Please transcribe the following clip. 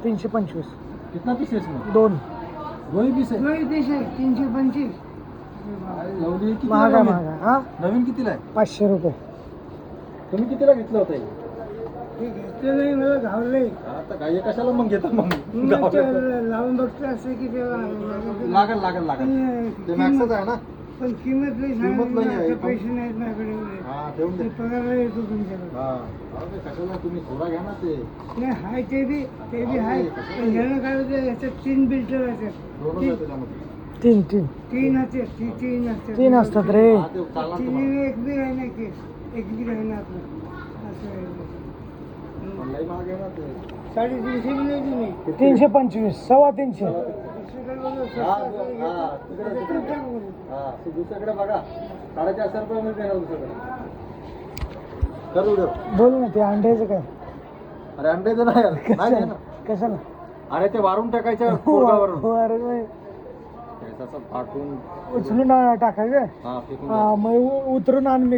325. कितना पीस है इसमें? 2 दो ही पीस है. दोन पीस आहे 325. अरे लवली किती महाग आहे महाग आहे. हा नवीन कितीला आहे? 500 रुपये. तुम्ही कितीला घेतलं होतं हे? हे घेतलं नाही मला घावलंय. आता काय कशाला मग घेता मग मग ते लावून बघतो असं की ते लागल लागल लागल. ते मॅक्सच आहे ना. पण किंमत नाही किंमत नाही आहे. सांगितली. आता पैसे नाहीत माझ्याकडे एवढे. हा ठेवून दे. मी पगारला येतो तुमच्याकडे. हा अरे कशाला तुम्ही थोडा घ्या ना ते. नाही हाय ते बी हाय. पण ह्यानं काय होतं ह्याच्यात 3 बिल्टर असतात. दोनच आहे त्याच्यामध्ये. 3 तीन असतात. 3 असतात. 3 असतात रे. हा ते चालणार तुम्हाला. तिन्ही एक बी आहे ना केस. एक बी आहे ना आपलं असं आहे. लई महाग आहे ना ते. 350 बी नाही तुम्ही. 325, 325. दुसरीकडे बघा, स्वस्त हा, असं हा, घेतात. तिकडे, ते तिकडे. तुमच्या बघून. हा ते दुसऱ्याकडे बघा. 450 रुपये मध्ये देणार दुसऱ्याकडे. करू दे. बोल ना ते अंड्याचं काय? अरे अंडे तर नाही आले. नाही आहे ना. कशाला? अरे ते वारून टाकायच्या पोरगावरून. हो, अरे बाई. असं फाटून उचलून टाकायचं. हा फेकून हा मग उतरून आण मी